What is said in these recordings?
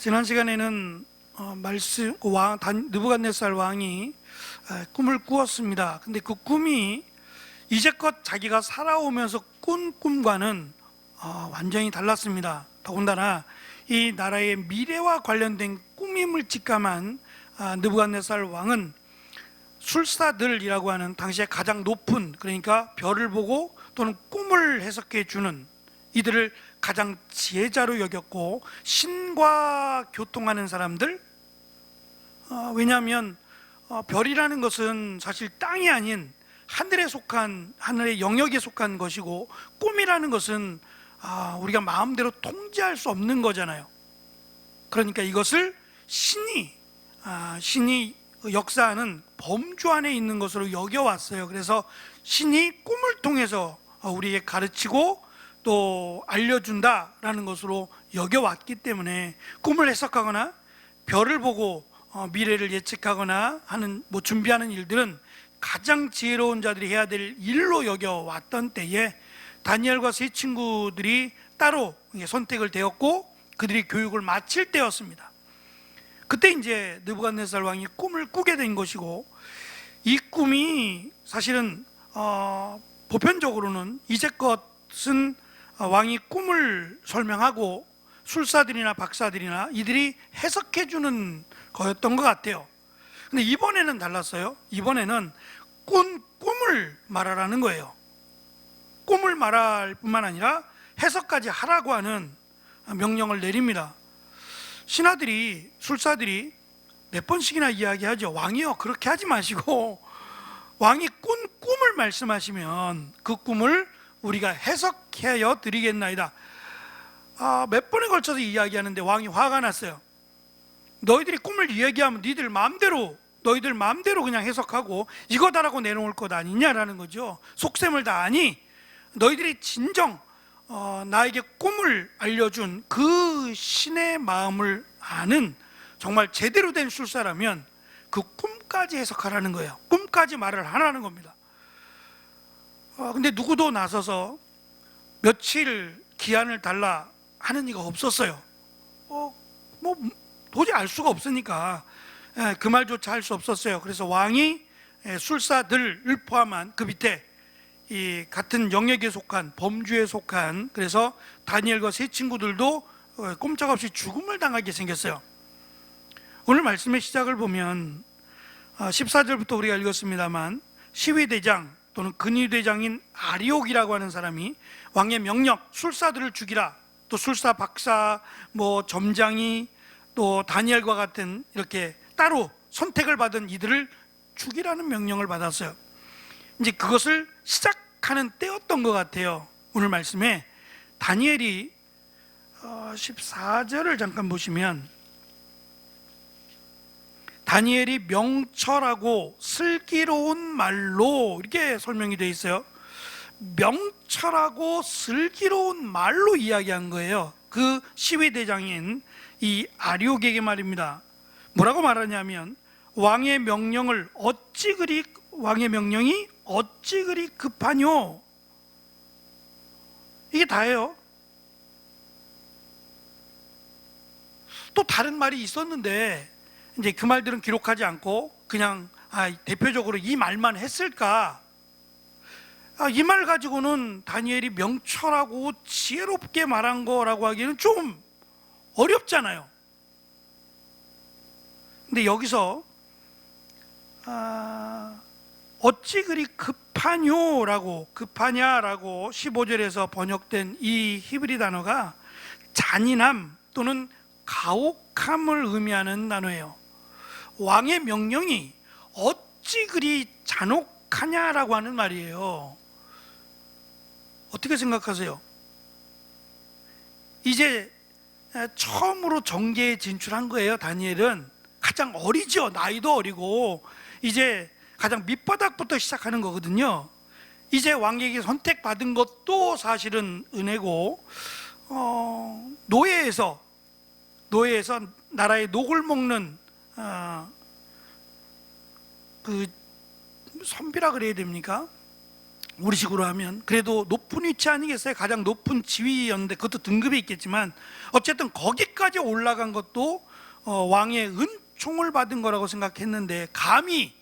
지난 시간에는 느부갓네살 왕이 꿈을 꾸었습니다. 근데 그 꿈이 이제껏 자기가 살아오면서 꾼 꿈과는 완전히 달랐습니다. 더군다나 이 나라의 미래와 관련된 꿈임을 직감한 느부갓네살 왕은 술사들이라고 하는 당시에 가장 높은, 그러니까 별을 보고 또는 꿈을 해석해 주는 이들을 가장 지혜자로 여겼고, 신과 교통하는 사람들, 왜냐하면 별이라는 것은 사실 땅이 아닌 하늘에 속한, 하늘의 영역에 속한 것이고, 꿈이라는 것은 우리가 마음대로 통제할 수 없는 거잖아요. 그러니까 이것을 신이 역사하는 범주 안에 있는 것으로 여겨왔어요. 그래서 신이 꿈을 통해서 우리에게 가르치고 또 알려준다라는 것으로 여겨왔기 때문에 꿈을 해석하거나 별을 보고 미래를 예측하거나 하는 준비하는 일들은 가장 지혜로운 자들이 해야 될 일로 여겨왔던 때에 다니엘과 세 친구들이 따로 선택을 되었고 그들이 교육을 마칠 때였습니다. 그때 이제 느부갓네살 왕이 꿈을 꾸게 된 것이고, 이 꿈이 사실은 보편적으로는 이제껏은 왕이 꿈을 설명하고 술사들이나 박사들이나 이들이 해석해 주는 거였던 것 같아요. 근데 이번에는 달랐어요. 이번에는 꾼 꿈을 말하라는 거예요. 꿈을 말할 뿐만 아니라 해석까지 하라고 하는 명령을 내립니다. 신하들이, 술사들이 몇 번씩이나 이야기하죠. 왕이요, 그렇게 하지 마시고 왕이 꾼 꿈을 말씀하시면 그 꿈을 우리가 해석하여 드리겠나이다. 몇 번에 걸쳐서 이야기하는데 왕이 화가 났어요. 너희들이 꿈을 이야기하면 너희들 마음대로 그냥 해석하고 이거다라고 내놓을 것 아니냐라는 거죠. 속셈을 다 아니, 너희들이 진정 나에게 꿈을 알려준 그 신의 마음을 아는 정말 제대로 된 술사라면 그 꿈까지 해석하라는 거예요. 꿈까지 말을 하라는 겁니다. 근데 누구도 나서서 며칠 기한을 달라 하는 이가 없었어요. 도저히 알 수가 없으니까 그 말조차 할 수 없었어요. 그래서 왕이 술사들을 포함한 그 밑에 이 같은 영역에 속한, 범주에 속한, 그래서 다니엘과 세 친구들도 꼼짝없이 죽음을 당하게 생겼어요. 오늘 말씀의 시작을 보면 14절부터 우리가 읽었습니다만, 시위대장 또는 근위대장인 아리옥이라고 하는 사람이 왕의 명령, 술사들을 죽이라, 또 술사, 박사, 점장이, 또 다니엘과 같은 이렇게 따로 선택을 받은 이들을 죽이라는 명령을 받았어요. 이제 그것을 시작하는 때였던 것 같아요. 오늘 말씀에 다니엘이 14절을 잠깐 보시면, 다니엘이 명철하고 슬기로운 말로 이렇게 설명이 되어 있어요. 명철하고 슬기로운 말로 이야기한 거예요. 그 시위대장인 이 아리옥에게 말입니다. 뭐라고 말하냐면, 왕의 명령이 어찌 그리 급하뇨? 이게 다예요. 또 다른 말이 있었는데 이제 그 말들은 기록하지 않고 그냥 대표적으로 이 말만 했을까? 이 말 가지고는 다니엘이 명철하고 지혜롭게 말한 거라고 하기에는 좀 어렵잖아요. 근데 여기서 어찌 그리 급하냐라고 15절에서 번역된 이 히브리 단어가 잔인함 또는 가혹함을 의미하는 단어예요. 왕의 명령이 어찌 그리 잔혹하냐라고 하는 말이에요. 어떻게 생각하세요? 이제 처음으로 정계에 진출한 거예요. 다니엘은 가장 어리죠. 나이도 어리고 이제 가장 밑바닥부터 시작하는 거거든요. 이제 왕에게 선택받은 것도 사실은 은혜고, 노예에서 나라의 녹을 먹는 그 선비라 그래야 됩니까? 우리식으로 하면 그래도 높은 위치 아니겠어요? 가장 높은 지위였는데, 그것도 등급이 있겠지만 어쨌든 거기까지 올라간 것도 왕의 은총을 받은 거라고 생각했는데, 감히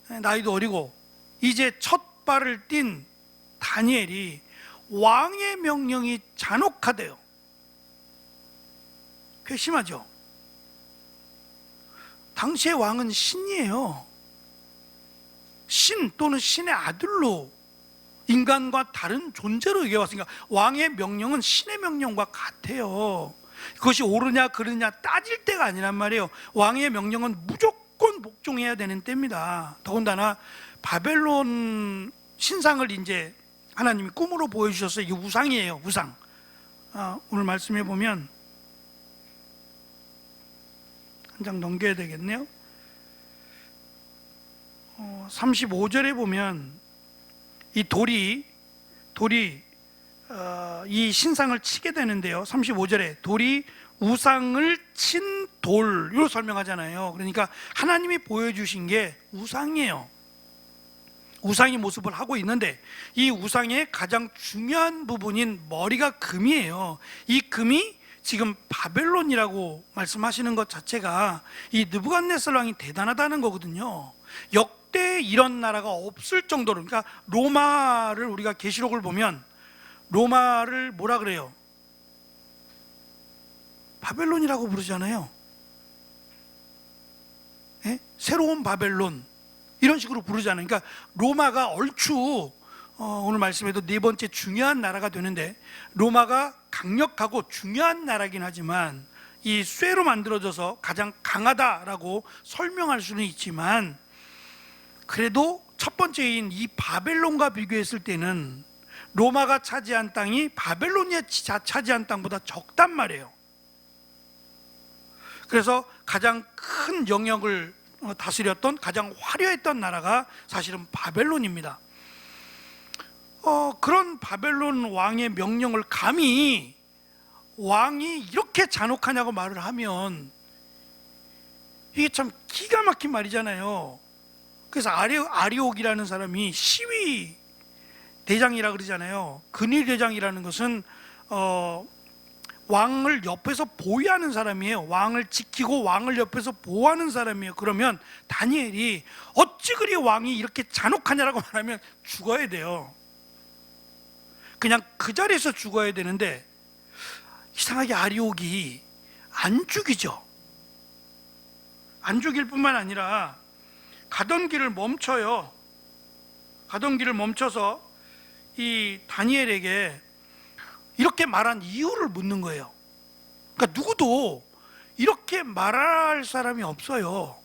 나이도 어리고 이제 첫 발을 띈 다니엘이 왕의 명령이 잔혹하대요. 괘씸하죠. 당시의 왕은 신이에요. 신 또는 신의 아들로 인간과 다른 존재로 여겨왔으니까 왕의 명령은 신의 명령과 같아요. 그것이 옳으냐 그르냐 따질 때가 아니란 말이에요. 왕의 명령은 무조건 복종해야 되는 때입니다. 더군다나 바벨론 신상을 이제 하나님이 꿈으로 보여주셨어요. 이게 우상이에요. 우상. 오늘 말씀해 보면 한 장 넘겨야 되겠네요. 35절에 보면 이 돌이 이 신상을 치게 되는데요. 35절에 돌이 우상을 친 돌로 설명하잖아요. 그러니까 하나님이 보여주신 게 우상이에요. 우상의 모습을 하고 있는데, 이 우상의 가장 중요한 부분인 머리가 금이에요. 이 금이 지금 바벨론이라고 말씀하시는 것 자체가 이 느부갓네살 왕이 대단하다는 거거든요. 역대 이런 나라가 없을 정도로, 그러니까 로마를 우리가 계시록을 보면 로마를 뭐라 그래요? 바벨론이라고 부르잖아요. 예? 새로운 바벨론 이런 식으로 부르잖아요. 그러니까 로마가 얼추 오늘 말씀에도 네 번째 중요한 나라가 되는데, 로마가 강력하고 중요한 나라긴 하지만 이 쇠로 만들어져서 가장 강하다라고 설명할 수는 있지만, 그래도 첫 번째인 이 바벨론과 비교했을 때는 로마가 차지한 땅이 바벨론이 차지한 땅보다 적단 말이에요. 그래서 가장 큰 영역을 다스렸던, 가장 화려했던 나라가 사실은 바벨론입니다. 그런 바벨론 왕의 명령을 감히 왕이 이렇게 잔혹하냐고 말을 하면 이게 참 기가 막힌 말이잖아요. 그래서 아리옥이라는 사람이 시위 대장이라 그러잖아요. 근위 대장이라는 것은 왕을 옆에서 보위하는 사람이에요. 왕을 지키고 왕을 옆에서 보호하는 사람이에요. 그러면 다니엘이 어찌 그리 왕이 이렇게 잔혹하냐라고 말하면 죽어야 돼요. 그냥 그 자리에서 죽어야 되는데, 이상하게 아리옥이 안 죽이죠. 안 죽일 뿐만 아니라 가던 길을 멈춰요. 가던 길을 멈춰서 이 다니엘에게 이렇게 말한 이유를 묻는 거예요. 그러니까 누구도 이렇게 말할 사람이 없어요.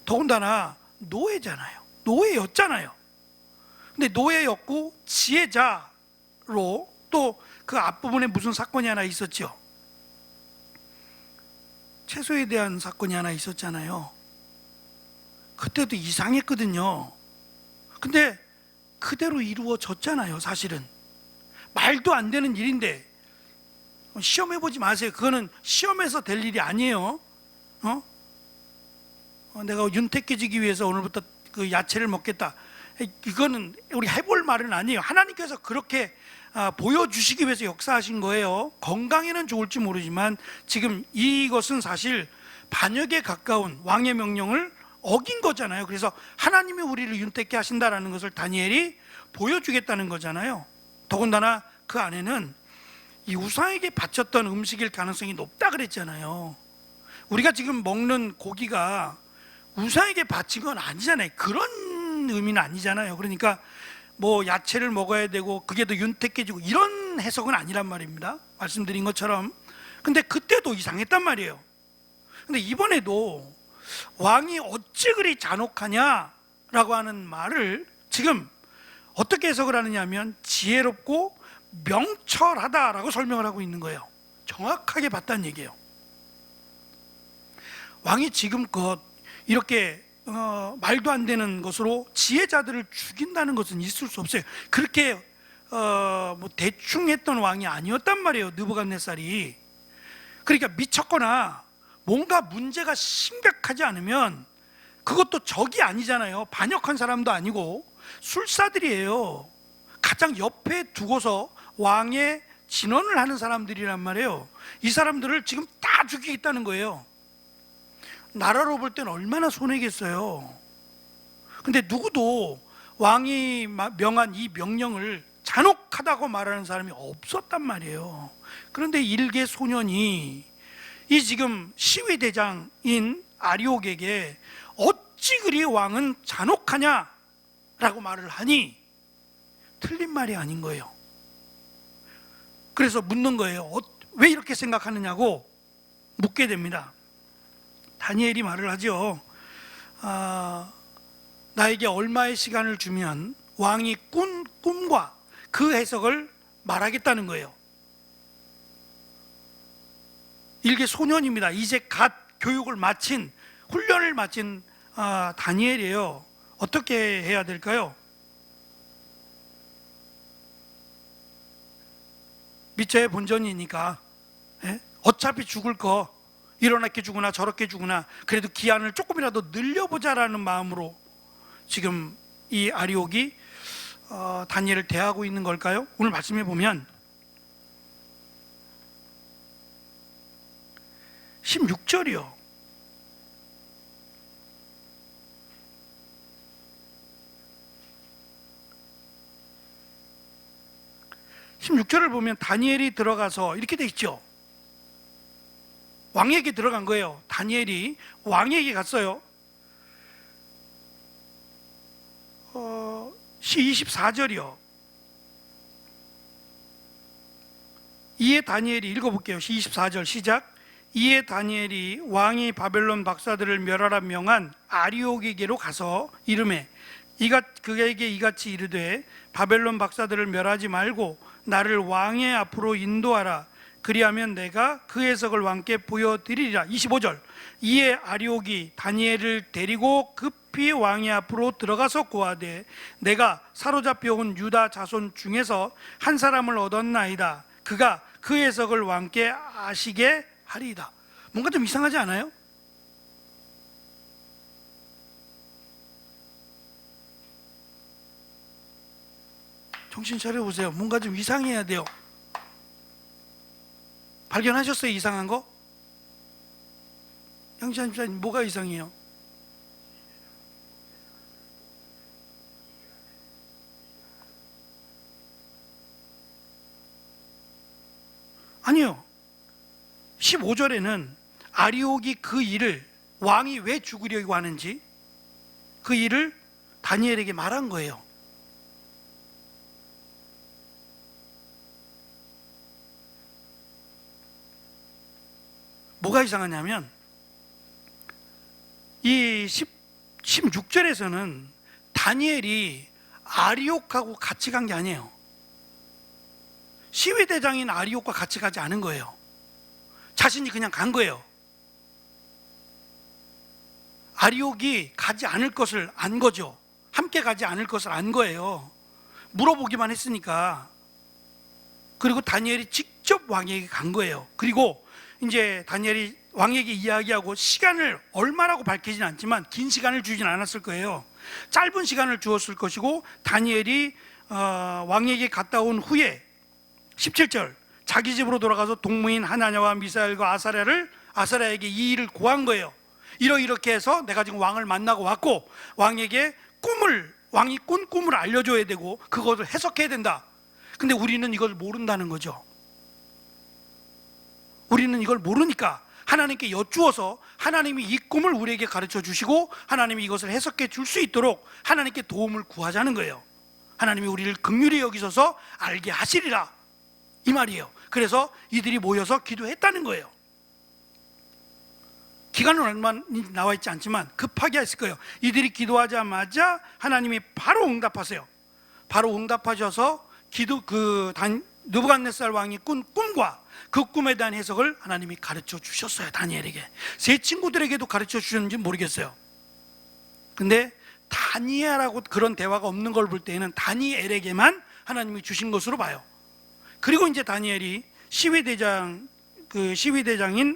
더군다나 노예였잖아요. 근데 노예였고 지혜자로, 또 그 앞부분에 무슨 사건이 하나 있었죠. 채소에 대한 사건이 하나 있었잖아요. 그때도 이상했거든요. 근데 그대로 이루어졌잖아요. 사실은 말도 안 되는 일인데 시험해보지 마세요. 그거는 시험에서 될 일이 아니에요. 내가 윤택해지기 위해서 오늘부터 그 야채를 먹겠다, 이거는 우리 해볼 말은 아니에요. 하나님께서 그렇게 보여주시기 위해서 역사하신 거예요. 건강에는 좋을지 모르지만 지금 이것은 사실 반역에 가까운 왕의 명령을 어긴 거잖아요. 그래서 하나님이 우리를 윤택케 하신다라는 것을 다니엘이 보여주겠다는 거잖아요. 더군다나 그 안에는 이 우상에게 바쳤던 음식일 가능성이 높다 그랬잖아요. 우리가 지금 먹는 고기가 우상에게 바친 건 아니잖아요. 그런 의미는 아니잖아요. 그러니까 뭐 야채를 먹어야 되고 그게 더 윤택해지고 이런 해석은 아니란 말입니다. 말씀드린 것처럼. 근데 그때도 이상했단 말이에요. 근데 이번에도 왕이 어찌 그리 잔혹하냐라고 하는 말을 지금 어떻게 해석을 하느냐 하면 지혜롭고 명철하다라고 설명을 하고 있는 거예요. 정확하게 봤다는 얘기예요. 왕이 지금껏 이렇게 말도 안 되는 것으로 지혜자들을 죽인다는 것은 있을 수 없어요. 그렇게 뭐 대충 했던 왕이 아니었단 말이에요. 느부갓네살이. 그러니까 미쳤거나 뭔가 문제가 심각하지 않으면 그것도 적이 아니잖아요. 반역한 사람도 아니고 술사들이에요. 가장 옆에 두고서 왕의 진언을 하는 사람들이란 말이에요. 이 사람들을 지금 다 죽이겠다는 거예요. 나라로 볼 때는 얼마나 손해겠어요. 근데 누구도 왕이 명한 이 명령을 잔혹하다고 말하는 사람이 없었단 말이에요. 그런데 일개 소년이 이 지금 시위대장인 아리옥에게 어찌 그리 왕은 잔혹하냐라고 말을 하니 틀린 말이 아닌 거예요. 그래서 묻는 거예요. 왜 이렇게 생각하느냐고 묻게 됩니다. 다니엘이 말을 하죠. 나에게 얼마의 시간을 주면 왕이 꾼 꿈과 그 해석을 말하겠다는 거예요. 일개 소년입니다. 이제 갓 교육을 마친, 훈련을 마친 다니엘이에요. 어떻게 해야 될까요? 밑자의 본전이니까 어차피 죽을 거 이렇게 죽으나 저렇게 죽으나 그래도 기한을 조금이라도 늘려보자라는 마음으로 지금 이 아리옥이 다니엘을 대하고 있는 걸까요? 오늘 말씀해 보면 16절이요. 16절을 보면 다니엘이 들어가서 이렇게 돼 있죠. 왕에게 들어간 거예요. 다니엘이 왕에게 갔어요. 24절이요. 이에 다니엘이 읽어볼게요. 24절 시작. 이에 다니엘이 왕이 바벨론 박사들을 멸하라 명한 아리옥에게로 가서 이르매 그에게 이같이 이르되 바벨론 박사들을 멸하지 말고 나를 왕의 앞으로 인도하라. 그리하면 내가 그 해석을 왕께 보여드리리라. 25절. 이에 아리옥이 다니엘을 데리고 급히 왕의 앞으로 들어가서 고하되 내가 사로잡혀 온 유다 자손 중에서 한 사람을 얻었나이다. 그가 그 해석을 왕께 아시게 하리이다. 뭔가 좀 이상하지 않아요? 정신 차려보세요. 뭔가 좀 이상해야 돼요. 발견하셨어요? 이상한 거? 양지한 집사님, 뭐가 이상해요? 아니요. 15절에는 아리옥이 그 일을 왕이 왜 죽으려고 하는지 그 일을 다니엘에게 말한 거예요. 뭐가 이상하냐면 이 16절에서는 다니엘이 아리옥하고 같이 간 게 아니에요. 시위대장인 아리옥과 같이 가지 않은 거예요. 자신이 그냥 간 거예요. 아리옥이 가지 않을 것을 안 거죠. 함께 가지 않을 것을 안 거예요. 물어보기만 했으니까. 그리고 다니엘이 직접 왕에게 간 거예요. 그리고 이제 다니엘이 왕에게 이야기하고 시간을 얼마라고 밝히진 않지만 긴 시간을 주진 않았을 거예요. 짧은 시간을 주었을 것이고 다니엘이 왕에게 갔다 온 후에 17절 자기 집으로 돌아가서 동무인 하나냐와 미사엘과 아사랴에게 이 일을 고한 거예요. 이렇게 해서 내가 지금 왕을 만나고 왔고 왕에게 왕이 꾼 꿈을 알려줘야 되고 그것을 해석해야 된다. 근데 우리는 이걸 모른다는 거죠. 우리는 이걸 모르니까 하나님께 여쭈어서 하나님이 이 꿈을 우리에게 가르쳐 주시고 하나님이 이것을 해석해 줄 수 있도록 하나님께 도움을 구하자는 거예요. 하나님이 우리를 긍휼히 여기셔서 알게 하시리라 이 말이에요. 그래서 이들이 모여서 기도했다는 거예요. 기간은 얼마 나와 있지 않지만 급하게 했을 거예요. 이들이 기도하자마자 하나님이 바로 응답하세요. 바로 응답하셔서 느부갓네살 왕이 꾼 꿈과 그 꿈에 대한 해석을 하나님이 가르쳐 주셨어요. 다니엘에게. 제 친구들에게도 가르쳐 주셨는지 모르겠어요. 근데 다니엘하고 그런 대화가 없는 걸 볼 때에는 다니엘에게만 하나님이 주신 것으로 봐요. 그리고 이제 다니엘이 시위대장인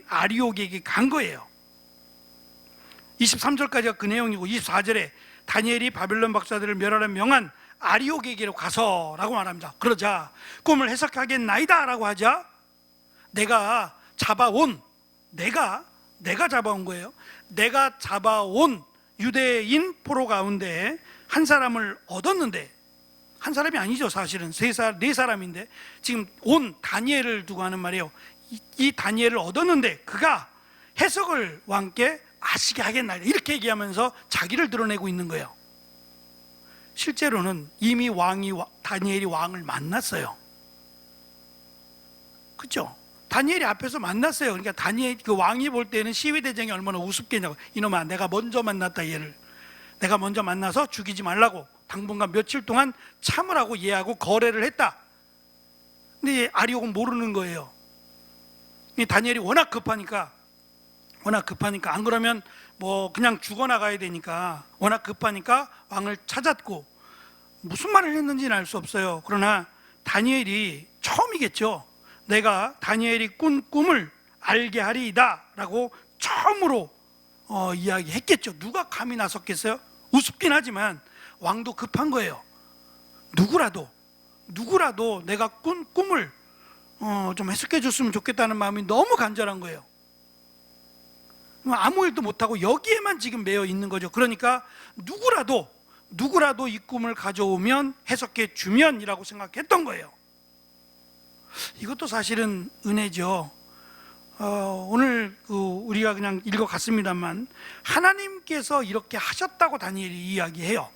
아리옥에게 간 거예요. 23절까지가 그 내용이고 24절에 다니엘이 바벨론 박사들을 멸하려 명한 아리옥에게로 가서라고 말합니다. 그러자 꿈을 해석하겠나이다 라고 하자 내가 잡아온 거예요. 내가 잡아온 유대인 포로 가운데 한 사람을 얻었는데, 한 사람이 아니죠. 사실은 네 사람인데 지금 온 다니엘을 두고 하는 말이에요. 이 다니엘을 얻었는데 그가 해석을 왕께 아시게 하겠나이다 이렇게 얘기하면서 자기를 드러내고 있는 거예요. 실제로는 이미 다니엘이 왕을 만났어요. 그렇죠? 다니엘이 앞에서 만났어요. 그러니까 다니엘 그 왕이 볼 때는 시위대장이 얼마나 우습겠냐고. 이놈아, 내가 먼저 만났다 얘를. 내가 먼저 만나서 죽이지 말라고 당분간 며칠 동안 참으라고 얘하고 거래를 했다. 근데 아리옥은 모르는 거예요. 다니엘이 워낙 급하니까 안 그러면 뭐 그냥 죽어나가야 되니까 워낙 급하니까 왕을 찾았고 무슨 말을 했는지는 알 수 없어요. 그러나 다니엘이 처음이겠죠. 내가 다니엘이 꾼 꿈을 알게 하리이다 라고 처음으로 이야기했겠죠. 누가 감히 나섰겠어요? 우습긴 하지만 왕도 급한 거예요. 누구라도 내가 꾼 꿈을 좀 해석해 줬으면 좋겠다는 마음이 너무 간절한 거예요. 아무 일도 못하고 여기에만 지금 매여 있는 거죠. 그러니까 누구라도 이 꿈을 가져오면 해석해 주면이라고 생각했던 거예요. 이것도 사실은 은혜죠. 오늘 우리가 그냥 읽어갔습니다만 하나님께서 이렇게 하셨다고 다니엘이 이야기해요.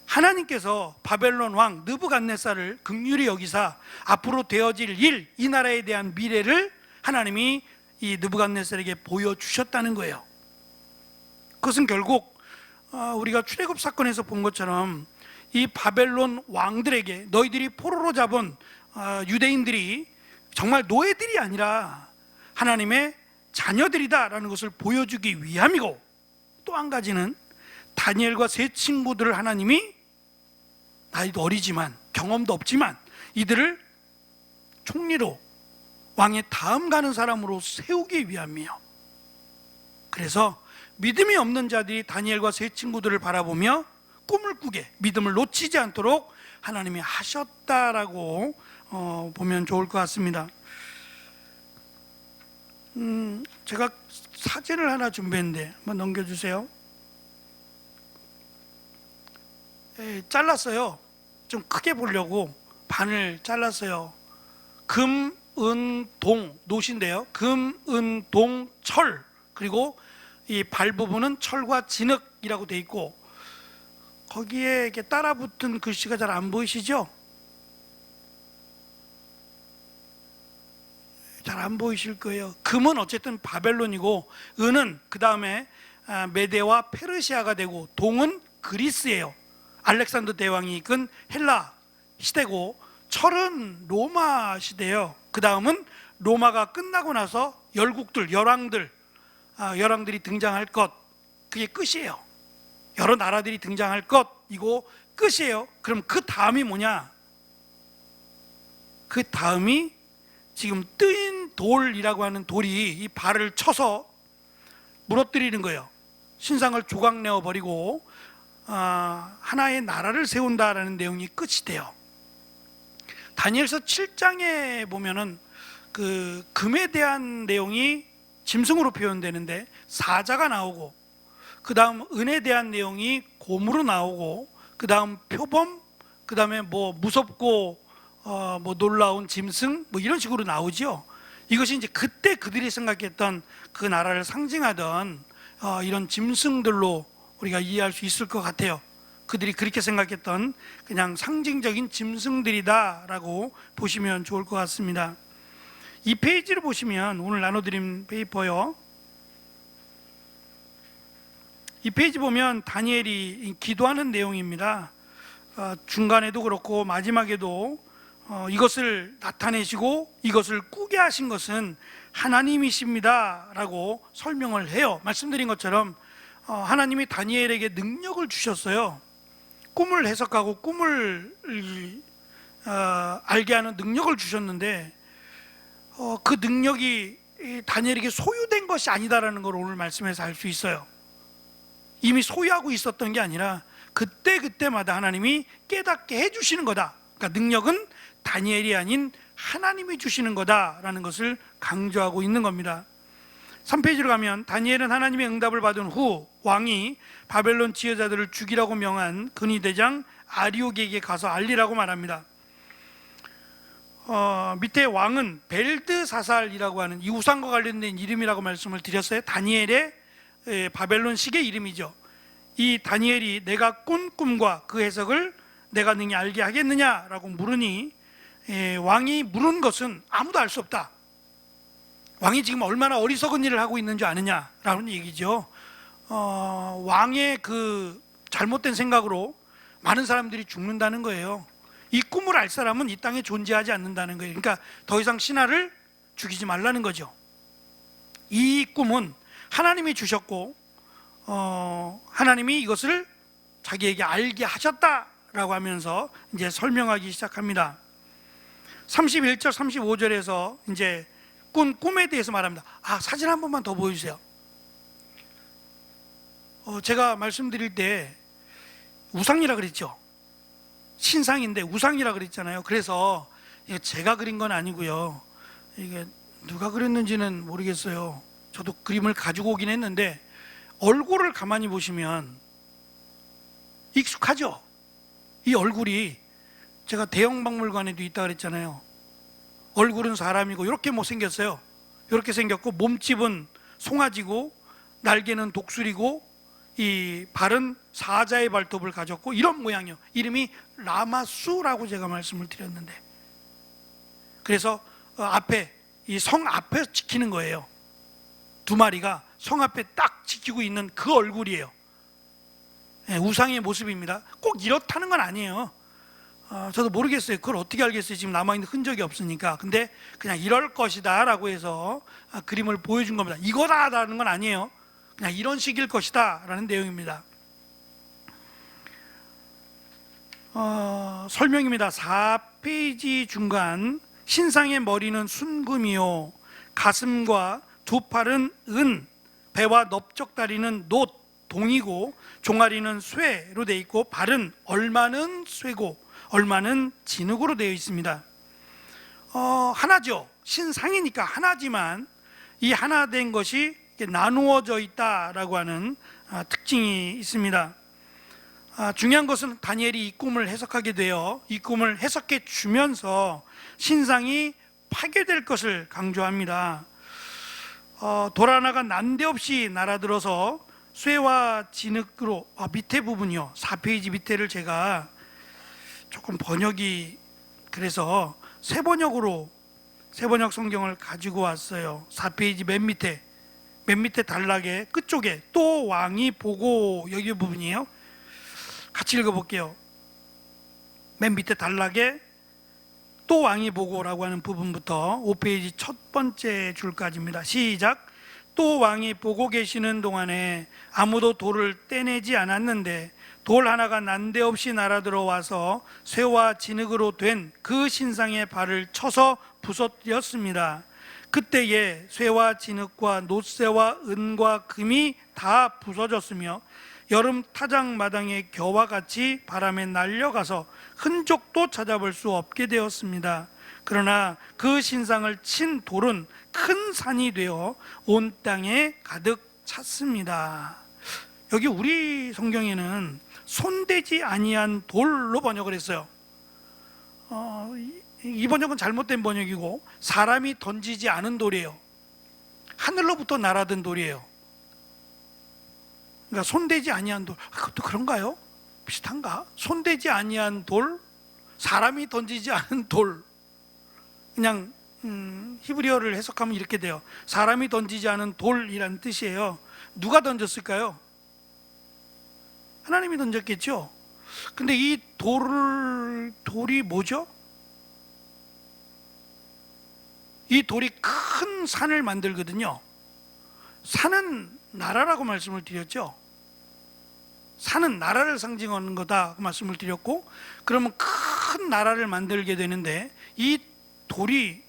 하나님께서 바벨론 왕 느부갓네살을 긍휼히 여기사 앞으로 되어질 일, 이 나라에 대한 미래를 하나님이 이 느부갓네살에게 보여주셨다는 거예요. 그것은 결국 우리가 출애굽 사건에서 본 것처럼 이 바벨론 왕들에게 너희들이 포로로 잡은 유대인들이 정말 노예들이 아니라 하나님의 자녀들이다라는 것을 보여주기 위함이고, 또 한 가지는 다니엘과 세 친구들을 하나님이 나이도 어리지만 경험도 없지만 이들을 총리로 왕의 다음 가는 사람으로 세우기 위함이에요. 그래서 믿음이 없는 자들이 다니엘과 세 친구들을 바라보며 꿈을 꾸게 믿음을 놓치지 않도록 하나님이 하셨다라고 보면 좋을 것 같습니다. 제가 사진을 하나 준비했는데 한번 넘겨주세요. 잘랐어요. 좀 크게 보려고 반을 잘랐어요. 금, 은, 동, 노신데요. 금, 은, 동, 철, 그리고 이 발 부분은 철과 진흙이라고 돼 있고, 거기에 이렇게 따라붙은 글씨가 잘 안 보이시죠? 잘 안 보이실 거예요. 금은 어쨌든 바벨론이고, 은은 그 다음에 메데와 페르시아가 되고, 동은 그리스예요. 알렉산더 대왕이 이끈 헬라 시대고, 철은 로마 시대예요. 그 다음은 로마가 끝나고 나서 열왕들이 등장할 것, 그게 끝이에요. 여러 나라들이 등장할 것, 이거 끝이에요. 그럼 그 다음이 뭐냐? 그 다음이 지금 뜨인 돌이라고 하는 돌이 이 발을 쳐서 무너뜨리는 거예요. 신상을 조각내어 버리고 하나의 나라를 세운다라는 내용이 끝이 돼요. 다니엘서 7장에 보면은 그 금에 대한 내용이 짐승으로 표현되는데 사자가 나오고, 그 다음 은에 대한 내용이 곰으로 나오고, 그 다음 표범, 그 다음에 뭐 무섭고 뭐 놀라운 짐승, 뭐 이런 식으로 나오죠. 이것이 이제 그때 그들이 생각했던 그 나라를 상징하던 이런 짐승들로 우리가 이해할 수 있을 것 같아요. 그들이 그렇게 생각했던 그냥 상징적인 짐승들이다라고 보시면 좋을 것 같습니다. 이 페이지를 보시면, 오늘 나눠드린 페이퍼요, 이 페이지 보면 다니엘이 기도하는 내용입니다. 중간에도 그렇고 마지막에도 이것을 나타내시고 이것을 꾸게 하신 것은 하나님이십니다 라고 설명을 해요. 말씀드린 것처럼 하나님이 다니엘에게 능력을 주셨어요. 꿈을 해석하고 꿈을 알게 하는 능력을 주셨는데, 그 능력이 다니엘에게 소유된 것이 아니다라는 걸 오늘 말씀에서 알 수 있어요. 이미 소유하고 있었던 게 아니라 그때그때마다 하나님이 깨닫게 해주시는 거다. 그러니까 능력은 다니엘이 아닌 하나님이 주시는 거다라는 것을 강조하고 있는 겁니다. 3페이지로 가면 다니엘은 하나님의 응답을 받은 후 왕이 바벨론 지혜자들을 죽이라고 명한 근위대장 아리옥에게 가서 알리라고 말합니다. 밑에 왕은 벨드사살이라고 하는 이 우상과 관련된 이름이라고 말씀을 드렸어요. 다니엘의 바벨론식의 이름이죠. 이 다니엘이 내가 꾼 꿈과 그 해석을 내가 능히 알게 하겠느냐라고 물으니 왕이 물은 것은 아무도 알 수 없다. 왕이 지금 얼마나 어리석은 일을 하고 있는 줄 아느냐라는 얘기죠. 왕의 그 잘못된 생각으로 많은 사람들이 죽는다는 거예요. 이 꿈을 알 사람은 이 땅에 존재하지 않는다는 거예요. 그러니까 더 이상 신하를 죽이지 말라는 거죠. 이 꿈은 하나님이 주셨고 하나님이 이것을 자기에게 알게 하셨다라고 하면서 이제 설명하기 시작합니다. 31절 35절에서 이제 꾼 꿈에 대해서 말합니다. 사진 한 번만 더 보여주세요. 제가 말씀드릴 때 우상이라 그랬죠. 신상인데 우상이라 그랬잖아요. 그래서 이게 제가 그린 건 아니고요. 이게 누가 그렸는지는 모르겠어요. 저도 그림을 가지고 오긴 했는데 얼굴을 가만히 보시면 익숙하죠. 이 얼굴이 제가 대형박물관에도 있다 그랬잖아요. 얼굴은 사람이고 이렇게 못생겼어요. 이렇게 생겼고 몸집은 송아지고 날개는 독수리고 이 발은 사자의 발톱을 가졌고 이런 모양이요. 이름이 라마수라고 제가 말씀을 드렸는데, 그래서 앞에 이 성 앞에 지키는 거예요. 두 마리가 성 앞에 딱 지키고 있는 그 얼굴이에요. 우상의 모습입니다. 꼭 이렇다는 건 아니에요. 저도 모르겠어요. 그걸 어떻게 알겠어요. 지금 남아있는 흔적이 없으니까. 근데 그냥 이럴 것이다 라고 해서 그림을 보여준 겁니다. 이거다라는 건 아니에요. 그냥 이런 식일 것이다 라는 내용입니다. 설명입니다. 4페이지 중간, 신상의 머리는 순금이요 가슴과 두 팔은 은, 배와 넓적다리는 놋, 동이고 종아리는 쇠로 되어 있고 발은 얼마는 쇠고 얼마는 진흙으로 되어 있습니다. 하나죠. 신상이니까 하나지만 이 하나 된 것이 나누어져 있다라고 하는 특징이 있습니다. 중요한 것은 다니엘이 이 꿈을 해석하게 되어 이 꿈을 해석해 주면서 신상이 파괴될 것을 강조합니다. 돌 하나가 난데없이 날아들어서 쇠와 진흙으로, 밑에 부분이요, 4페이지 밑에를 제가 조금 번역이 그래서 새번역 성경을 가지고 왔어요. 4페이지 맨 밑에 단락에 끝쪽에 또 왕이 보고, 여기 부분이에요. 같이 읽어볼게요. 맨 밑에 단락에 또 왕이 보고라고 하는 부분부터 5페이지 첫 번째 줄까지입니다. 시작. 또 왕이 보고 계시는 동안에 아무도 돌을 떼내지 않았는데 돌 하나가 난데없이 날아들어와서 쇠와 진흙으로 된 그 신상의 발을 쳐서 부서뜨렸습니다. 그때에 쇠와 진흙과 놋쇠와 은과 금이 다 부서졌으며 여름 타작마당의 겨와 같이 바람에 날려가서 흔적도 찾아볼 수 없게 되었습니다. 그러나 그 신상을 친 돌은 큰 산이 되어 온 땅에 가득 찼습니다. 여기 우리 성경에는 손대지 아니한 돌로 번역을 했어요. 이 번역은 잘못된 번역이고 사람이 던지지 않은 돌이에요. 하늘로부터 날아든 돌이에요. 그러니까 손대지 아니한 돌, 그것도 그런가요? 비슷한가? 손대지 아니한 돌, 사람이 던지지 않은 돌. 그냥 히브리어를 해석하면 이렇게 돼요. 사람이 던지지 않은 돌이라는 뜻이에요. 누가 던졌을까요? 하나님이 던졌겠죠. 근데 이 돌이 뭐죠? 이 돌이 큰 산을 만들거든요. 산은 나라라고 말씀을 드렸죠. 산은 나라를 상징하는 거다 말씀을 드렸고, 그러면 큰 나라를 만들게 되는데 이 돌이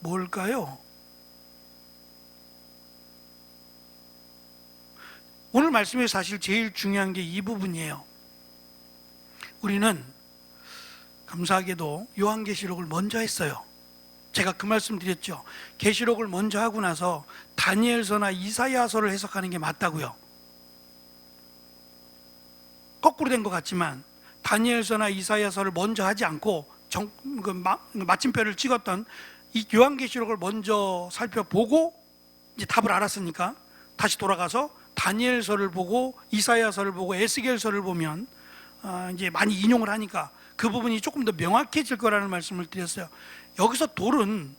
뭘까요? 오늘 말씀에 사실 제일 중요한 게 이 부분이에요. 우리는 감사하게도 요한계시록을 먼저 했어요. 제가 그 말씀 드렸죠. 계시록을 먼저 하고 나서 다니엘서나 이사야서를 해석하는 게 맞다고요. 거꾸로 된 것 같지만 다니엘서나 이사야서를 먼저 하지 않고 마침표를 찍었던 이 요한계시록을 먼저 살펴보고 이제 답을 알았으니까 다시 돌아가서 다니엘서를 보고 이사야서를 보고 에스겔서를 보면 이제 많이 인용을 하니까 그 부분이 조금 더 명확해질 거라는 말씀을 드렸어요. 여기서 돌은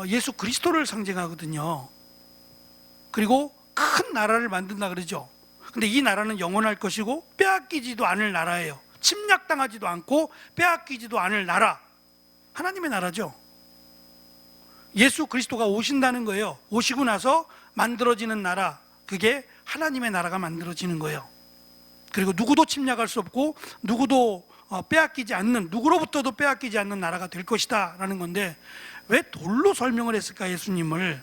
예수 그리스도를 상징하거든요. 그리고 큰 나라를 만든다 그러죠. 근데 이 나라는 영원할 것이고 빼앗기지도 않을 나라예요. 침략당하지도 않고 빼앗기지도 않을 나라, 하나님의 나라죠. 예수 그리스도가 오신다는 거예요. 오시고 나서 만들어지는 나라, 그게 하나님의 나라가 만들어지는 거예요. 그리고 누구도 침략할 수 없고 누구도 빼앗기지 않는, 누구로부터도 빼앗기지 않는 나라가 될 것이다 라는 건데, 왜 돌로 설명을 했을까? 예수님을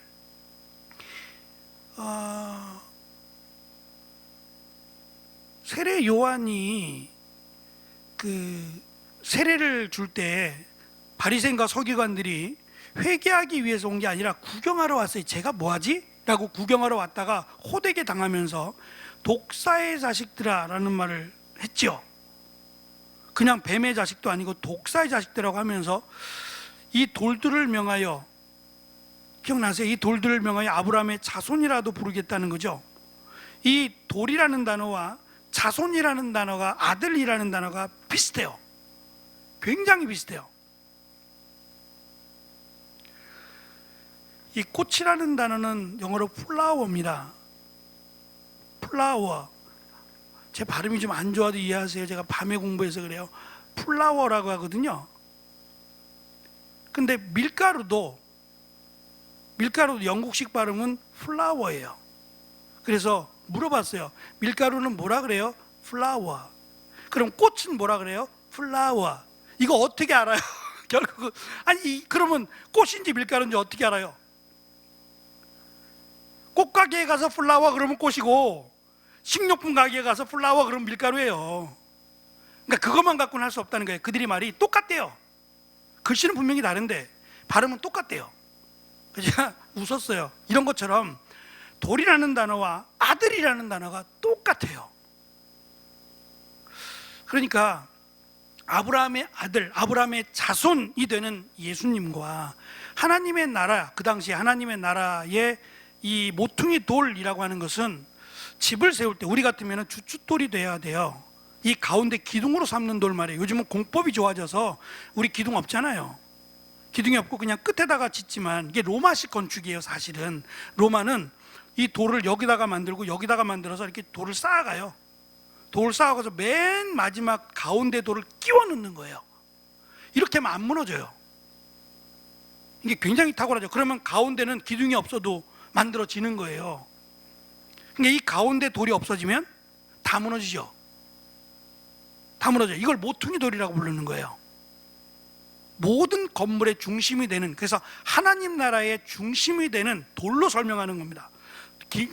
세례 요한이 그 세례를 줄 때 바리새인과 서기관들이 회개하기 위해서 온 게 아니라 구경하러 왔어요. 제가 뭐하지? 라고 구경하러 왔다가 호되게 당하면서 독사의 자식들아 라는 말을 했죠. 그냥 뱀의 자식도 아니고 독사의 자식들이라고 하면서 이 돌들을 명하여, 기억나세요? 이 돌들을 명하여 아브라함의 자손이라도 부르겠다는 거죠. 이 돌이라는 단어와 자손이라는 단어가, 아들이라는 단어가 비슷해요. 굉장히 비슷해요. 이 꽃이라는 단어는 영어로 플라워입니다. 플라워. 제 발음이 좀 안 좋아도 이해하세요. 제가 밤에 공부해서 그래요. 플라워라고 하거든요. 근데 밀가루도 영국식 발음은 플라워예요. 그래서 물어봤어요. 밀가루는 뭐라 그래요? 플라워. 그럼 꽃은 뭐라 그래요? 플라워. 이거 어떻게 알아요? 결국은 그러면 꽃인지 밀가루인지 어떻게 알아요? 꽃가게에 가서 플라워 그러면 꽃이고, 식료품 가게에 가서 플라워 그러면 밀가루예요. 그러니까 그것만 갖고는 할 수 없다는 거예요. 그들이 말이 똑같대요. 글씨는 분명히 다른데 발음은 똑같대요. 그래서 제가 웃었어요. 이런 것처럼 돌이라는 단어와 아들이라는 단어가 똑같아요. 그러니까 아브라함의 아들, 아브라함의 자손이 되는 예수님과 하나님의 나라, 그 당시 하나님의 나라의 이 모퉁이 돌이라고 하는 것은 집을 세울 때 우리 같으면 주춧돌이 돼야 돼요. 이 가운데 기둥으로 삼는 돌 말이에요. 요즘은 공법이 좋아져서 우리 기둥 없잖아요. 기둥이 없고 그냥 끝에다가 짓지만 이게 로마식 건축이에요. 사실은 로마는 이 돌을 여기다가 만들고 여기다가 만들어서 이렇게 돌을 쌓아가요. 돌을 쌓아가서 맨 마지막 가운데 돌을 끼워 넣는 거예요. 이렇게 하면 안 무너져요. 이게 굉장히 탁월하죠. 그러면 가운데는 기둥이 없어도 만들어지는 거예요. 그러니까 이 가운데 돌이 없어지면 다 무너지죠. 다 무너져요. 이걸 모퉁이 돌이라고 부르는 거예요. 모든 건물의 중심이 되는, 그래서 하나님 나라의 중심이 되는 돌로 설명하는 겁니다.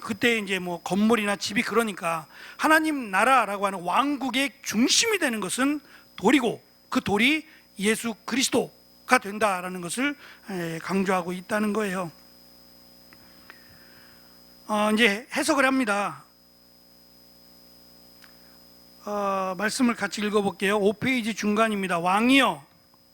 그때 이제 뭐 건물이나 집이, 그러니까 하나님 나라라고 하는 왕국의 중심이 되는 것은 돌이고, 그 돌이 예수 그리스도가 된다라는 것을 강조하고 있다는 거예요. 이제 해석을 합니다. 말씀을 같이 읽어볼게요. 5페이지 중간입니다. 왕이여,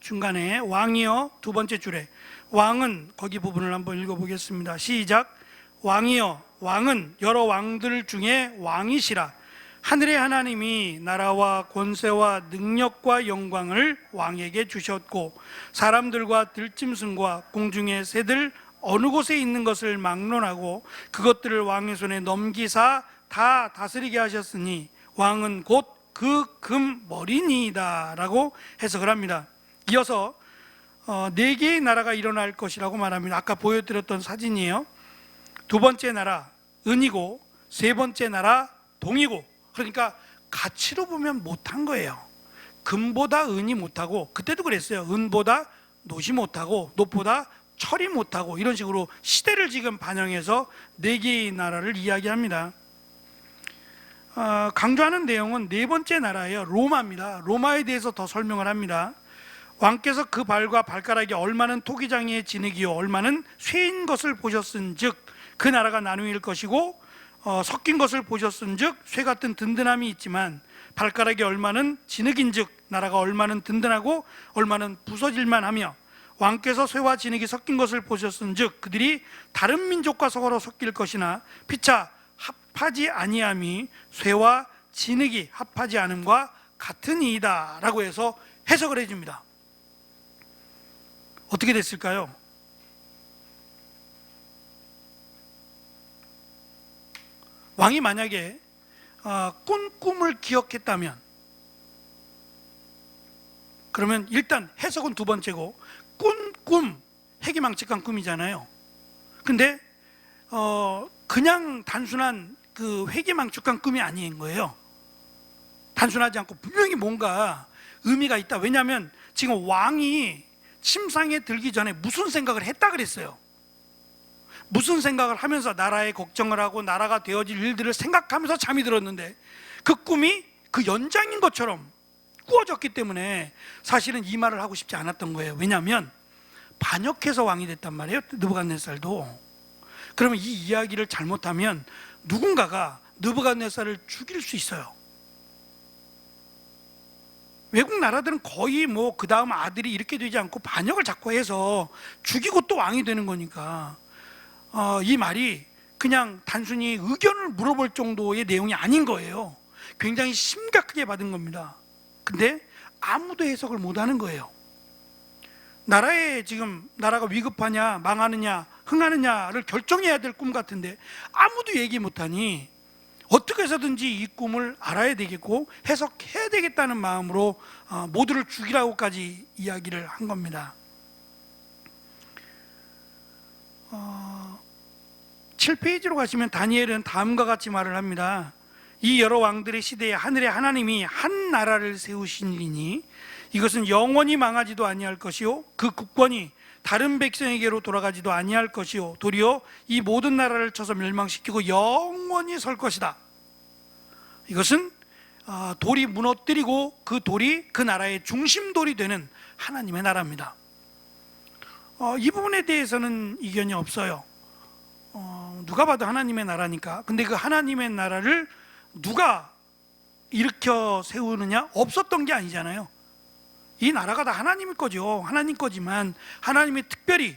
중간에 왕이여, 두 번째 줄에 왕은, 거기 부분을 한번 읽어보겠습니다. 시작. 왕이여, 왕은 여러 왕들 중에 왕이시라. 하늘의 하나님이 나라와 권세와 능력과 영광을 왕에게 주셨고, 사람들과 들짐승과 공중의 새들 어느 곳에 있는 것을 막론하고 그것들을 왕의 손에 넘기사 다 다스리게 하셨으니 왕은 곧 그 금머리니이다 라고 해석을 합니다. 이어서 네 개의 나라가 일어날 것이라고 말합니다. 아까 보여드렸던 사진이에요. 두 번째 나라 은이고, 세 번째 나라 동이고, 그러니까 가치로 보면 못한 거예요. 금보다 은이 못하고, 그때도 그랬어요. 은보다 놋이 못하고, 놋보다 철이 못하고, 이런 식으로 시대를 지금 반영해서 네 개의 나라를 이야기합니다. 강조하는 내용은 네 번째 나라예요. 로마입니다. 로마에 대해서 더 설명을 합니다. 왕께서 그 발과 발가락이 얼마는 토기장이의 진흙이요 얼마는 쇠인 것을 보셨은즉 그 나라가 나누일 것이고 섞인 것을 보셨은즉 쇠 같은 든든함이 있지만 발가락이 얼마는 진흙인즉 나라가 얼마는 든든하고 얼마는 부서질만 하며 왕께서 쇠와 진흙이 섞인 것을 보셨은즉 그들이 다른 민족과 서로 섞일 것이나 피차 합하지 아니함이 쇠와 진흙이 합하지 않음과 같으니이다 라고 해서 해석을 해줍니다. 어떻게 됐을까요? 왕이 만약에 꾼 꿈을 기억했다면, 그러면 일단 해석은 두 번째고 꾼 꿈, 해기망측한 꿈이잖아요. 근데 그냥 단순한 그 회기망측한 꿈이 아닌 거예요. 단순하지 않고 분명히 뭔가 의미가 있다. 왜냐하면 지금 왕이 침상에 들기 전에 무슨 생각을 했다 그랬어요. 무슨 생각을 하면서 나라의 걱정을 하고 나라가 되어질 일들을 생각하면서 잠이 들었는데 그 꿈이 그 연장인 것처럼 꾸어졌기 때문에 사실은 이 말을 하고 싶지 않았던 거예요. 왜냐하면 반역해서 왕이 됐단 말이에요, 느부갓네살도. 그러면 이 이야기를 잘못하면 누군가가 느부갓네살을 죽일 수 있어요. 외국 나라들은 거의 뭐 그 다음 아들이 이렇게 되지 않고 반역을 자꾸 해서 죽이고 또 왕이 되는 거니까 이 말이 그냥 단순히 의견을 물어볼 정도의 내용이 아닌 거예요. 굉장히 심각하게 받은 겁니다. 근데 아무도 해석을 못하는 거예요. 나라가 위급하냐 망하느냐 흥하느냐를 결정해야 될 꿈 같은데 아무도 얘기 못하니 어떻게 해서든지 이 꿈을 알아야 되겠고 해석해야 되겠다는 마음으로 모두를 죽이라고까지 이야기를 한 겁니다. 7페이지로 가시면 다니엘은 다음과 같이 말을 합니다. 이 여러 왕들의 시대에 하늘의 하나님이 한 나라를 세우시니 이것은 영원히 망하지도 아니할 것이요 그 국권이 다른 백성에게로 돌아가지도 아니할 것이요 도리어 이 모든 나라를 쳐서 멸망시키고 영원히 설 것이다. 이것은 돌이 무너뜨리고 그 돌이 그 나라의 중심돌이 되는 하나님의 나라입니다. 이 부분에 대해서는 이견이 없어요. 누가 봐도 하나님의 나라니까. 근데 그 하나님의 나라를 누가 일으켜 세우느냐? 없었던 게 아니잖아요. 이 나라가 다 하나님 거죠. 하나님 거지만 하나님이 특별히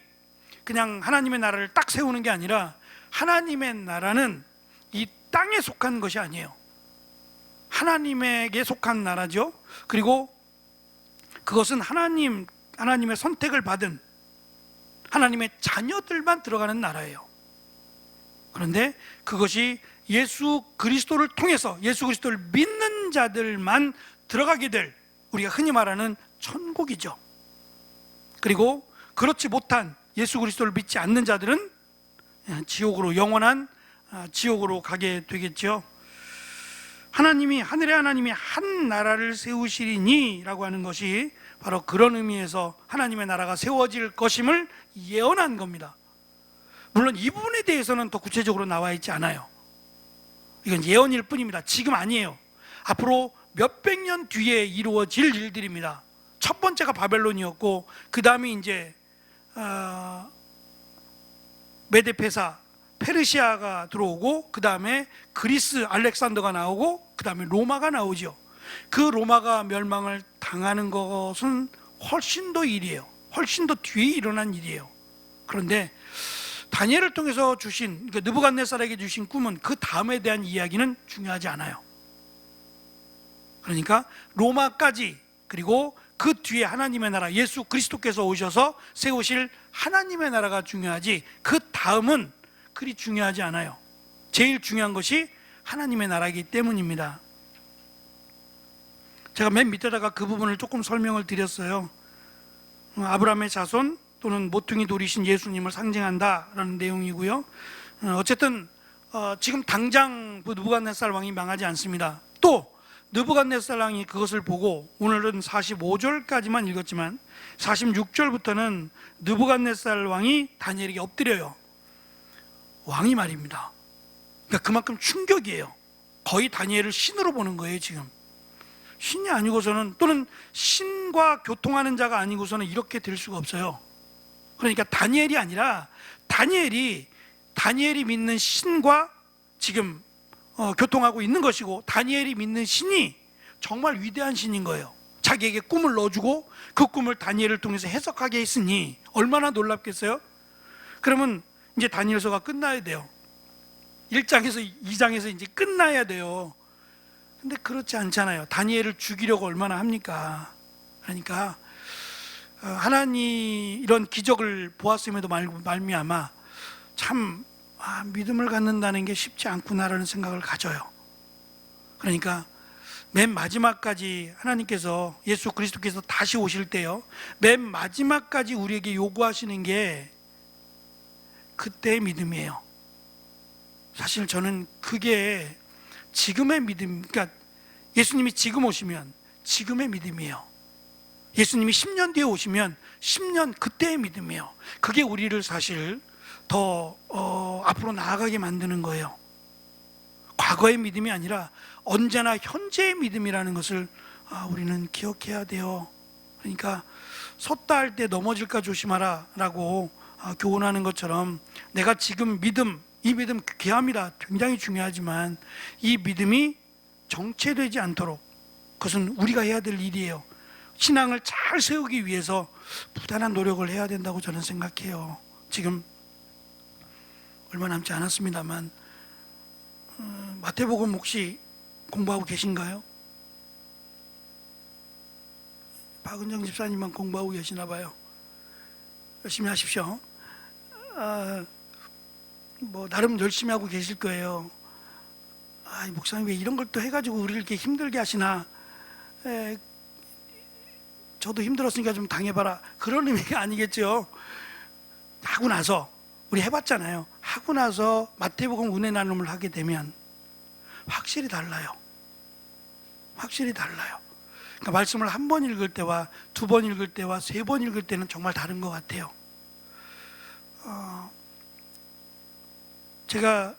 그냥 하나님의 나라를 딱 세우는 게 아니라 하나님의 나라는 이 땅에 속한 것이 아니에요. 하나님에게 속한 나라죠. 그리고 그것은 하나님의 선택을 받은 하나님의 자녀들만 들어가는 나라예요. 그런데 그것이 예수 그리스도를 통해서 예수 그리스도를 믿는 자들만 들어가게 될 우리가 흔히 말하는 천국이죠. 그리고 그렇지 못한 예수 그리스도를 믿지 않는 자들은 지옥으로, 영원한 지옥으로 가게 되겠죠. 하나님이, 하늘의 하나님이 한 나라를 세우시리니 라고 하는 것이 바로 그런 의미에서 하나님의 나라가 세워질 것임을 예언한 겁니다. 물론 이 부분에 대해서는 더 구체적으로 나와 있지 않아요. 이건 예언일 뿐입니다. 지금 아니에요. 앞으로 몇백 년 뒤에 이루어질 일들입니다. 첫 번째가 바벨론이었고 그 다음에 이제 메데페사 페르시아가 들어오고 그 다음에 그리스 알렉산더가 나오고 그 다음에 로마가 나오죠. 그 로마가 멸망을 당하는 것은 훨씬 더 일이에요. 훨씬 더 뒤에 일어난 일이에요. 그런데 다니엘을 통해서 주신, 그러니까 느부갓네살에게 주신 꿈은 그 다음에 대한 이야기는 중요하지 않아요. 그러니까 로마까지, 그리고 그 뒤에 하나님의 나라, 예수 그리스도께서 오셔서 세우실 하나님의 나라가 중요하지 그 다음은 그리 중요하지 않아요. 제일 중요한 것이 하나님의 나라이기 때문입니다. 제가 맨 밑에다가 그 부분을 조금 설명을 드렸어요. 아브라함의 자손 또는 모퉁이 돌이신 예수님을 상징한다라는 내용이고요. 어쨌든 지금 당장 느부갓네살 왕이 망하지 않습니다. 또 느부갓네살 왕이 그것을 보고, 오늘은 45절까지만 읽었지만 46절부터는 느부갓네살 왕이 다니엘에게 엎드려요. 왕이 말입니다. 그러니까 그만큼 충격이에요. 거의 다니엘을 신으로 보는 거예요. 지금 신이 아니고서는, 또는 신과 교통하는 자가 아니고서는 이렇게 될 수가 없어요. 그러니까 다니엘이 아니라 다니엘이 믿는 신과 지금 교통하고 있는 것이고, 다니엘이 믿는 신이 정말 위대한 신인 거예요. 자기에게 꿈을 넣어주고 그 꿈을 다니엘을 통해서 해석하게 했으니 얼마나 놀랍겠어요? 그러면 이제 다니엘서가 끝나야 돼요. 1장에서 2장에서 이제 끝나야 돼요. 근데 그렇지 않잖아요. 다니엘을 죽이려고 얼마나 합니까? 그러니까 하나님 이런 기적을 보았음에도 말미암아 참 믿음을 갖는다는 게 쉽지 않구나라는 생각을 가져요. 그러니까 맨 마지막까지 하나님께서, 예수 그리스도께서 다시 오실 때요, 맨 마지막까지 우리에게 요구하시는 게 그때의 믿음이에요. 사실 저는 그게 지금의 믿음, 그러니까 예수님이 지금 오시면 지금의 믿음이에요. 예수님이 10년 뒤에 오시면 10년 그때의 믿음이에요. 그게 우리를 사실 더 앞으로 나아가게 만드는 거예요. 과거의 믿음이 아니라 언제나 현재의 믿음이라는 것을 우리는 기억해야 돼요. 그러니까 섰다 할 때 넘어질까 조심하라 라고 교훈하는 것처럼, 내가 지금 이 믿음 귀합니다. 굉장히 중요하지만 이 믿음이 정체되지 않도록, 그것은 우리가 해야 될 일이에요. 신앙을 잘 세우기 위해서 부단한 노력을 해야 된다고 저는 생각해요. 지금 얼마 남지 않았습니다만 마태복음 혹시 공부하고 계신가요? 박은정 집사님만 공부하고 계시나 봐요. 열심히 하십시오. 나름 열심히 하고 계실 거예요. 목사님 왜 이런 걸 또 해가지고 우리를 이렇게 힘들게 하시나, 저도 힘들었으니까 좀 당해봐라, 그런 의미가 아니겠죠. 하고 나서, 우리 해봤잖아요. 하고 나서 마태복음 은혜 나눔을 하게 되면 확실히 달라요. 확실히 달라요. 그러니까 말씀을 한 번 읽을 때와 두 번 읽을 때와 세 번 읽을 때는 정말 다른 것 같아요. 제가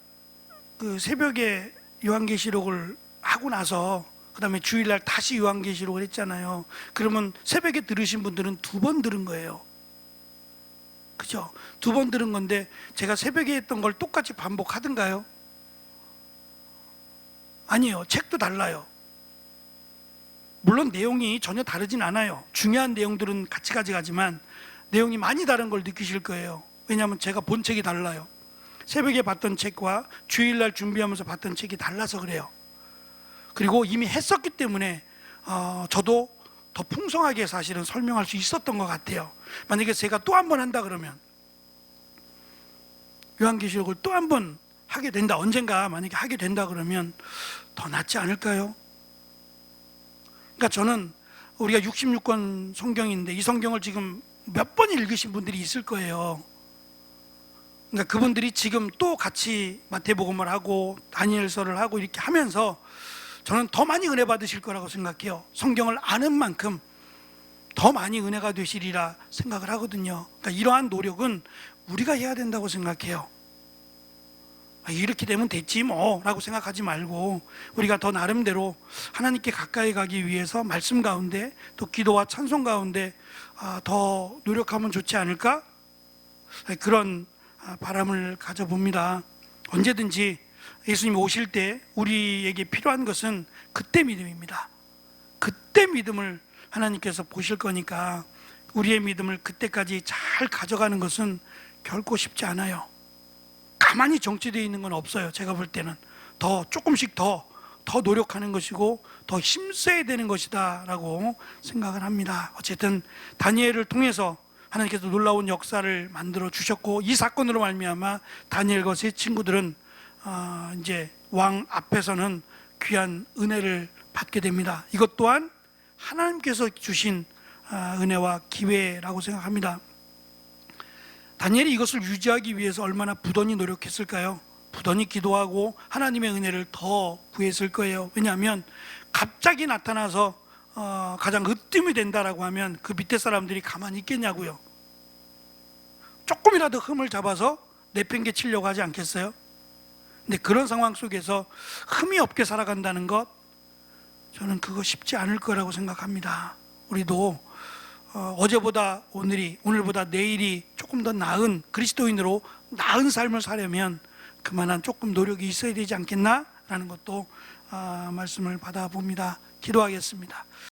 그 새벽에 요한계시록을 하고 나서 그 다음에 주일날 다시 요한계시록을 했잖아요. 그러면 새벽에 들으신 분들은 두 번 들은 거예요. 그죠? 두 번 들은 건데 제가 새벽에 했던 걸 똑같이 반복하던가요? 아니요. 책도 달라요. 물론 내용이 전혀 다르진 않아요. 중요한 내용들은 같이 가져가지만 내용이 많이 다른 걸 느끼실 거예요. 왜냐하면 제가 본 책이 달라요. 새벽에 봤던 책과 주일날 준비하면서 봤던 책이 달라서 그래요. 그리고 이미 했었기 때문에 저도 더 풍성하게 사실은 설명할 수 있었던 것 같아요. 만약에 제가 또 한 번 한다 그러면, 요한계시록을 또 한 번 하게 된다, 언젠가 만약에 하게 된다 그러면 더 낫지 않을까요? 그러니까 저는, 우리가 66권 성경인데 이 성경을 지금 몇 번 읽으신 분들이 있을 거예요. 그러니까 그분들이 지금 또 같이 마태복음을 하고 다니엘서를 하고 이렇게 하면서 저는 더 많이 은혜 받으실 거라고 생각해요. 성경을 아는 만큼 더 많이 은혜가 되시리라 생각을 하거든요. 그러니까 이러한 노력은 우리가 해야 된다고 생각해요. 이렇게 되면 됐지 뭐 라고 생각하지 말고, 우리가 더 나름대로 하나님께 가까이 가기 위해서 말씀 가운데 또 기도와 찬송 가운데 더 노력하면 좋지 않을까, 그런 바람을 가져봅니다. 언제든지 예수님 오실 때 우리에게 필요한 것은 그때 믿음입니다. 그때 믿음을 하나님께서 보실 거니까 우리의 믿음을 그때까지 잘 가져가는 것은 결코 쉽지 않아요. 가만히 정체되어 있는 건 없어요. 제가 볼 때는 조금씩 더 노력하는 것이고 더 힘써야 되는 것이다 라고 생각을 합니다. 어쨌든 다니엘을 통해서 하나님께서 놀라운 역사를 만들어 주셨고, 이 사건으로 말미암아 다니엘과 세 친구들은 이제 왕 앞에서는 귀한 은혜를 받게 됩니다. 이것 또한 하나님께서 주신 은혜와 기회라고 생각합니다. 다니엘이 이것을 유지하기 위해서 얼마나 부단히 노력했을까요? 부단히 기도하고 하나님의 은혜를 더 구했을 거예요. 왜냐하면 갑자기 나타나서 가장 으뜸이 된다라고 하면 그 밑에 사람들이 가만히 있겠냐고요. 조금이라도 흠을 잡아서 내팽개 치려고 하지 않겠어요? 근데 그런 상황 속에서 흠이 없게 살아간다는 것, 저는 그거 쉽지 않을 거라고 생각합니다. 우리도 어제보다 오늘보다 내일이 조금 더 나은 그리스도인으로 나은 삶을 살려면 그만한 조금 노력이 있어야 되지 않겠나? 라는 것도 말씀을 받아봅니다. 기도하겠습니다.